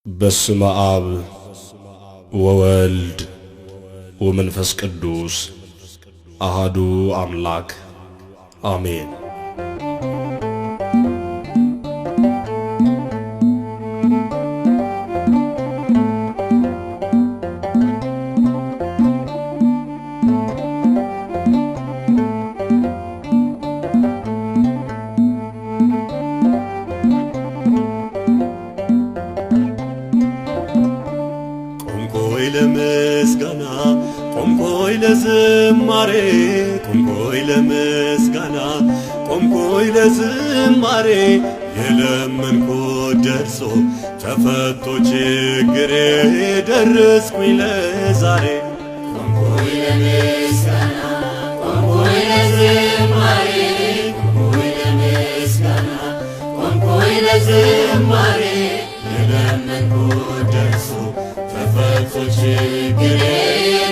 በስመ አብ ወወልድ ወመንፈስ ቅዱስ አሐዱ አምላክ አሜን። ለምስጋና ቆምኩኝ ለዝማሬ ቆምኩኝ ለምስጋና ቆምኩኝ ለዝማሬ የለመንኩት ደርሶ ተፈቶ ችግሬ ደረስኩኝ ለዛሬ ቆምኩኝ ለምስጋና ቆምኩኝ ለዝማሬ ቆምኩኝ ለምስጋና ቆምኩኝ ለዝማሬ የለመንኩት ደርሶ ተፈቶ ችግሬ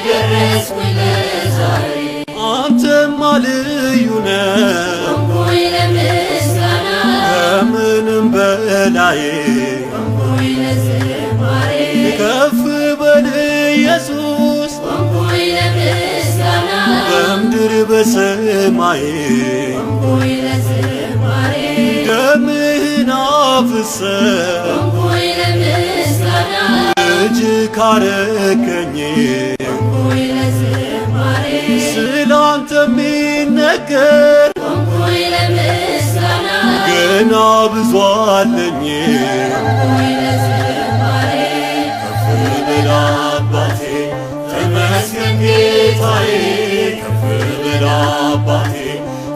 ደረስኩኝ ለዛሬ አንተማ ልዩ ነህ ቆምኩኝ ለምስጋና ከምንም በላይ ቆምኩኝ ለዝማሬ ከፍ በል ኢየሱስ ቆምኩኝ ለምስጋና በምድር በሰማይ ቆምኩኝ ለዝማሬ ደምህን አፍስሰህ ቆምኩኝ ለምስጋና ልጅ ካረከኝ ቆምኩኝ ለዝማሬ ስላንተ የሚነገር ቆምኩኝ ለምስጋና ገና ብዙ አለኝ ቆምኩኝ ለዝማሬ ከፍ በል አባቴ ተመስገን ጌታዬ ከፍ በል አባቴ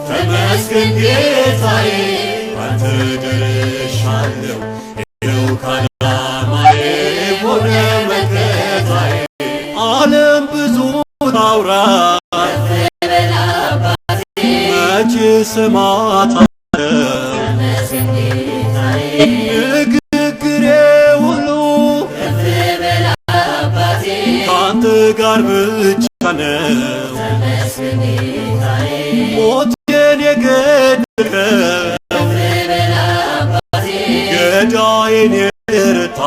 ተመስገን ጌታዬ አንተ ደርሻለሁ ይኸው ካላማዬ ሆነ መከታዬ ዓለም ብዙ ታውራ በል አባቴ መቼ ሰማታለሁ ተመስገን ጌታዬ ንግግሬ ሁሉ በል አባቴ ከአንተ ጋር ብቻ ነው ተመስገን ጌታዬ ሞቴን የገደልከው በል አባቴ ገዳዬን የረታ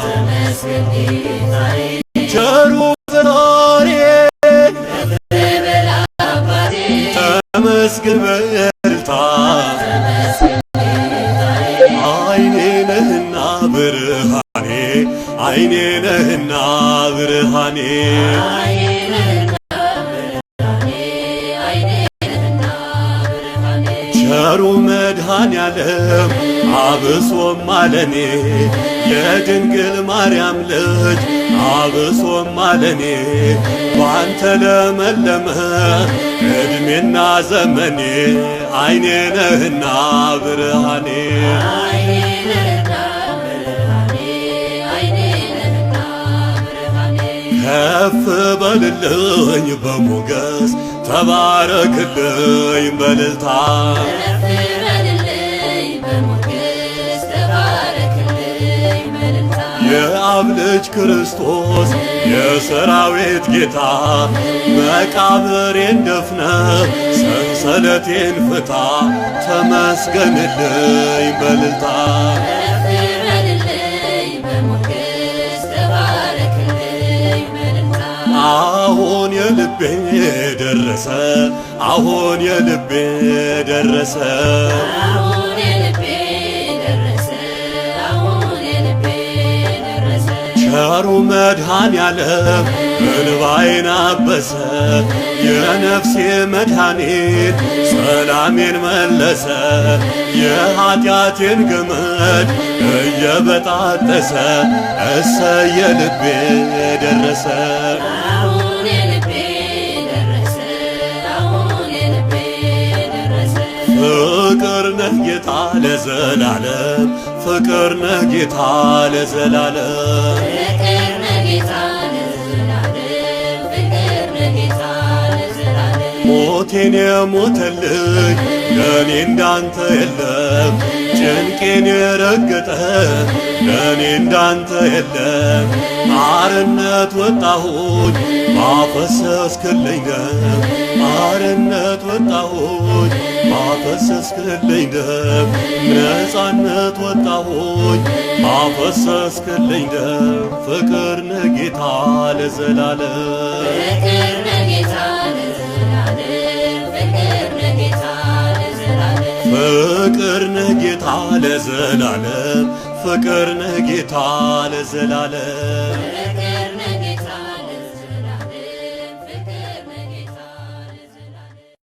ተመስገን ጌታዬ ቸሩ ፈጣሪዬ በል አባቴ ተመስገን በርታ ተመስገን ጌታዬ አይኔ ነህና ብርሃኔ አይኔ ነህና ብርሃኔ ቸሩ መድኃኔዓለም አብሶም አለኔ የድንግል ማርያም ልጅ አብሶም አለኔ ባንተ ለመለመ ዕድሜና ዘመኔ አይኔ ነህና ብርሃኔ ከፍ በልልኝ በሞገስ ተባረክልኝ በልልታ የአብ ልጅ ክርስቶስ የሰራዊት ጌታ መቃብሬን ደፍነህ ሰንሰለቴን ፍታ ተመስገንልኝ በልልታ አሁን የልቤ ደረሰ አሁን የልቤ ደረሰ ቸሩ መድኃኔዓለም እንባዬን አበሰ የነፍሴ መድኃኒት ሰላሜን መለሰ የኃጢአቴን ገመድ እየበጣጠሰ እሰየ ልቤ ደረሰ ፍቅር ነህ ጌታ ለዘላለም ፍቅር ነህ ጌታ ለዘላለም ሞቴን የሞተልኝ ለእኔ እንዳንተ የለም ጭንቄን የረገጠ ለእኔ እንዳንተ የለም። አርነት ወጣሁኝ ባፈሰስክልኝ ደም፣ አርነት ወጣሁኝ ባፈሰስክልኝ ደም፣ ነፃነት ወጣሁኝ ባፈሰስክልኝ ደም። ፍቅር ነህ ጌታ ለዘላለም፣ ፍቅር ነህ ጌታ ለዘላለም፣ ፍቅር ነህ ጌታ ለዘላለም፣ ፍቅር ነህ ጌታ ለዘላለም፣ ፍቅር ነህ ጌታ ለዘላለም።